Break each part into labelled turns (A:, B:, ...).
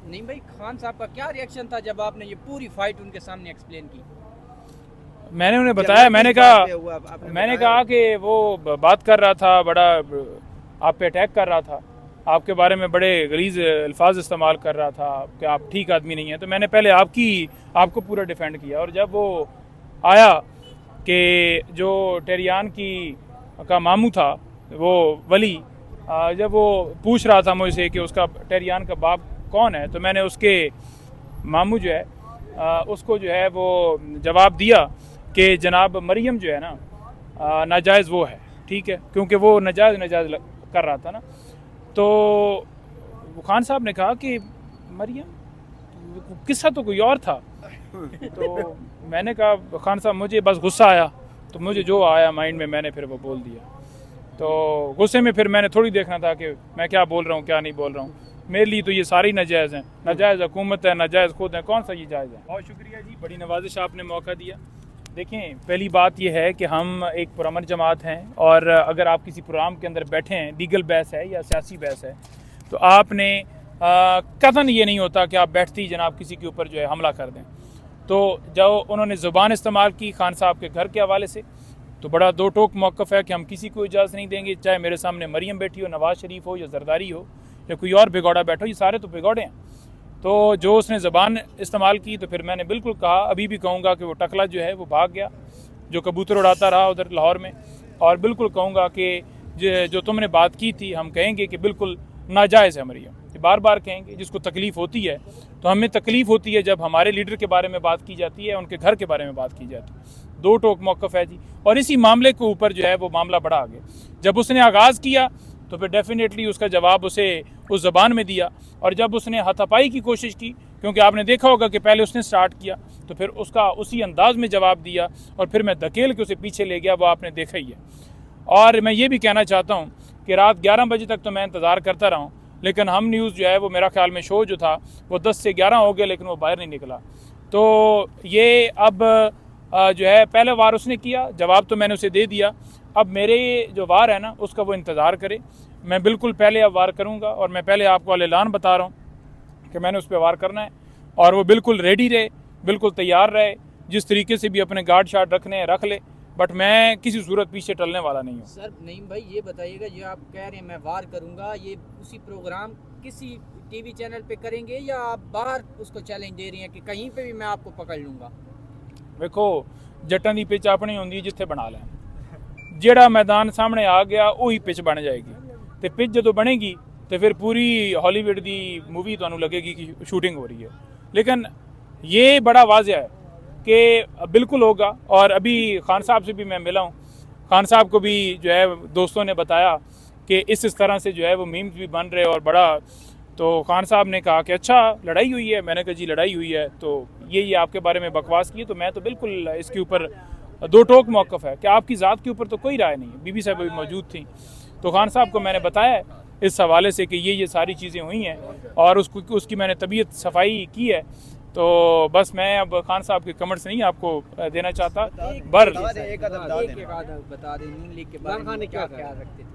A: نہیں بھائی، خان صاحب کا کیا ریئیکشن تھا جب آپ نے یہ پوری فائٹ ان کے سامنے ایکسپلین کی؟
B: میں نے انہیں بتایا، میں نے کہا کہ وہ بات کر رہا تھا، بڑا آپ پہ اٹیک کر رہا تھا، آپ کے بارے میں بڑے غلیظ الفاظ استعمال کر رہا تھا کہ آپ ٹھیک آدمی نہیں ہیں. تو میں نے پہلے آپ کو پورا ڈیفینڈ کیا. اور جب وہ آیا کہ جو ٹیریان کا ماموں تھا وہ ولی، جب وہ پوچھ رہا تھا مجھ سے کہ اس کا ٹیریان کا باپ کون ہے، تو میں نے اس کے ماموں جو ہے اس کو جو ہے وہ جواب دیا کہ جناب مریم جو ہے نا ناجائز وہ ہے، ٹھیک ہے، کیونکہ وہ ناجائز کر رہا تھا نا. تو خان صاحب نے کہا کہ مریم قصہ تو کوئی اور تھا. تو میں نے کہا خان صاحب مجھے بس غصہ آیا، تو مجھے جو آیا مائنڈ میں نے پھر وہ بول دیا. تو غصے میں پھر میں نے تھوڑی دیکھنا تھا کہ میں کیا بول رہا ہوں کیا نہیں بول رہا ہوں. میرے لیے تو یہ ساری ناجائز ہیں، ناجائز حکومت ہے، ناجائز خود ہے، کون سا یہ جائز ہے. بہت شکریہ جی، بڑی نوازش آپ نے موقع دیا. دیکھیں، پہلی بات یہ ہے کہ ہم ایک پرامن جماعت ہیں، اور اگر آپ کسی پروگرام کے اندر بیٹھے ہیں، لیگل بحث ہے یا سیاسی بحث ہے، تو آپ نے قطعاً یہ نہیں ہوتا کہ آپ بیٹھتے ہی جناب کسی کے اوپر جو ہے حملہ کر دیں. تو جو انہوں نے زبان استعمال کی خان صاحب کے گھر کے حوالے سے، تو بڑا دو ٹوک موقف ہے کہ ہم کسی کو اجازت نہیں دیں گے، چاہے میرے سامنے مریم بیٹھی ہو، نواز شریف ہو، یا زرداری ہو، یا کوئی اور بگوڑا بیٹھا ہو، یہ سارے تو بگوڑے ہیں. تو جو اس نے زبان استعمال کی، تو پھر میں نے بالکل کہا، ابھی بھی کہوں گا کہ وہ ٹکلا جو ہے وہ بھاگ گیا جو کبوتر اڑاتا رہا ادھر لاہور میں. اور بالکل کہوں گا کہ جو تم نے بات کی تھی، ہم کہیں گے کہ بالکل ناجائز ہے مریم، بار بار کہیں گے. جس کو تکلیف ہوتی ہے، تو ہمیں تکلیف ہوتی ہے جب ہمارے لیڈر کے بارے میں بات کی جاتی ہے، ان کے گھر کے بارے میں بات کی جاتی ہے. دو ٹوک موقف ہے جی. اور اسی معاملے کے اوپر جو ہے وہ معاملہ بڑھا آگے. جب اس نے آغاز کیا تو پھر ڈیفینیٹلی اس کا جواب اسے اس زبان میں دیا. اور جب اس نے ہاتھاپائی کی کوشش کی، کیونکہ آپ نے دیکھا ہوگا کہ پہلے اس نے سٹارٹ کیا، تو پھر اس کا اسی انداز میں جواب دیا، اور پھر میں دھکیل کے اسے پیچھے لے گیا، وہ آپ نے دیکھا ہی ہے. اور میں یہ بھی کہنا چاہتا ہوں کہ رات 11 بجے تک تو میں انتظار کرتا رہا ہوں، لیکن ہم نیوز جو ہے وہ میرا خیال میں شو جو تھا وہ 10 سے 11 ہو گیا، لیکن وہ باہر نہیں نکلا. تو یہ اب جو ہے پہلے وار اس نے کیا، جواب تو میں نے اسے دے دیا. اب میرے جو وار ہے نا اس کا وہ انتظار کرے. میں بالکل پہلے اب وار کروں گا، اور میں پہلے آپ کو اعلان بتا رہا ہوں کہ میں نے اس پہ وار کرنا ہے. اور وہ بالکل ریڈی رہے، بالکل تیار رہے، جس طریقے سے بھی اپنے گارڈ شاٹ رکھنے ہیں رکھ لے، بٹ میں کسی صورت پیچھے ٹلنے والا نہیں ہوں.
A: سر نعیم بھائی یہ بتائیے گا، جو آپ کہہ رہے ہیں میں وار کروں گا، یہ اسی پروگرام کسی ٹی وی چینل پہ کریں گے، یا آپ باہر اس کو چیلنج دے رہی ہیں کہ کہیں پہ بھی میں آپ کو پکڑ لوں گا؟
B: دیکھو، جٹاں دی پچ اپنی ہوندی جتھے بنا لیں. جیڑا میدان سامنے آ گیا وہی پچ بن جائے گی. تو پچ جدو بنے گی تو پھر پوری ہالی ووڈ دی مووی تمہیں لگے گی کہ شوٹنگ ہو رہی ہے. لیکن یہ بڑا واضح ہے کہ بالکل ہوگا. اور ابھی خان صاحب سے بھی میں ملا ہوں، خان صاحب کو بھی جو ہے دوستوں نے بتایا کہ اس طرح سے جو ہے وہ میمز بھی بن رہے اور بڑا. تو خان صاحب نے کہا کہ اچھا لڑائی ہوئی ہے. میں نے کہا جی لڑائی ہوئی ہے. تو یہ آپ کے بارے میں بکواس کی. تو میں تو بالکل اس کے اوپر دو ٹوک موقف ہے کہ آپ کی ذات کے اوپر تو کوئی رائے نہیں ہے. بی بی صاحب بھی موجود تھیں، تو خان صاحب کو میں نے بتایا اس حوالے سے کہ یہ ساری چیزیں ہوئی ہیں، اور اس کی میں نے طبیعت صفائی کی ہے. تو بس میں اب خان صاحب کے کمنٹس نہیں آپ کو دینا چاہتا.
A: بتا دیں نون لیگ کے بارے میں کیا خیال رکھتے تھے؟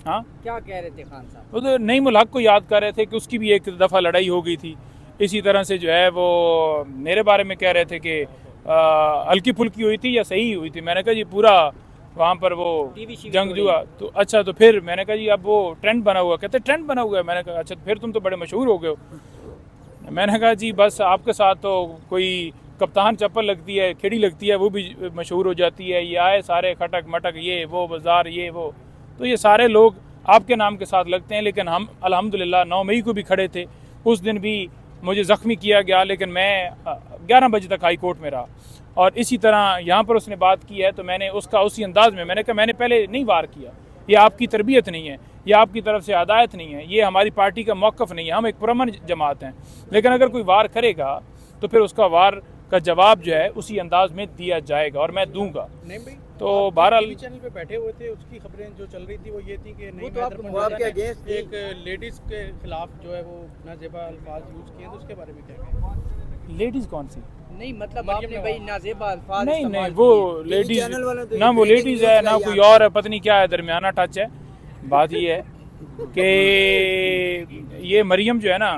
B: ہاں،
A: کیا کہہ رہے تھے خان صاحب؟
B: وہ تو نعیم الحق کو یاد کر رہے تھے کہ اس کی بھی ایک دفعہ لڑائی ہو گئی تھی. اسی طرح سے جو ہے وہ میرے بارے میں کہہ رہے تھے کہ ہلکی پھلکی ہوئی تھی یا صحیح ہوئی تھی. میں نے کہا جی پورا وہاں پر وہ جنگ جو ہوا. تو اچھا، تو پھر میں نے کہا جی اب وہ ٹرینڈ بنا ہوا. کہتے ٹرینڈ بنا ہوا ہے. میں نے کہا اچھا پھر تم تو بڑے مشہور ہو گئے ہو. میں نے کہا جی بس آپ کے ساتھ تو کوئی کپتان چپل لگتی ہے، کھیڑی لگتی ہے، وہ بھی مشہور ہو جاتی ہے. یہ آئے سارے کھٹک مٹک، یہ وہ بازار، یہ وہ، تو یہ سارے لوگ آپ کے نام کے ساتھ لگتے ہیں. لیکن ہم الحمدللہ 9 مئی کو بھی کھڑے تھے. اس دن بھی مجھے زخمی کیا گیا، لیکن میں 11 بجے تک ہائی کورٹ میں رہا. اور اسی طرح یہاں پر اس نے بات کی ہے تو میں نے اس کا اسی انداز میں نے کہا میں نے پہلے نہیں وار کیا. یہ آپ کی تربیت نہیں ہے، یہ آپ کی طرف سے ہدایت نہیں ہے، یہ ہماری پارٹی کا موقف نہیں ہے. ہم ایک پرامن جماعت ہیں. لیکن اگر کوئی وار کرے گا تو پھر اس کا وار کا جواب جو ہے اسی انداز میں دیا جائے گا، اور میں دوں گا. تو بہرحال
C: چینل پہ بیٹھے ہوئے تھے، اس کی خبریں جو چل رہی تھی وہ یہ تھی کہ ایک لیڈیز کے خلاف جو ہے وہ نازیبا الفاظ یوز کیے. تو اس کے بارے میں کیا کہیں؟
B: لیڈیز کون سی؟
A: نہیں مطلب آپ نے بھائی نازیبا الفاظ
B: نہیں وہ لیڈیز نہ وہ لیڈیز ہے نہ کوئی اور ہے، پتہ نہیں کیا ہے، درمیانہ ٹچ ہے. بات یہ ہے کہ یہ مریم جو ہے نا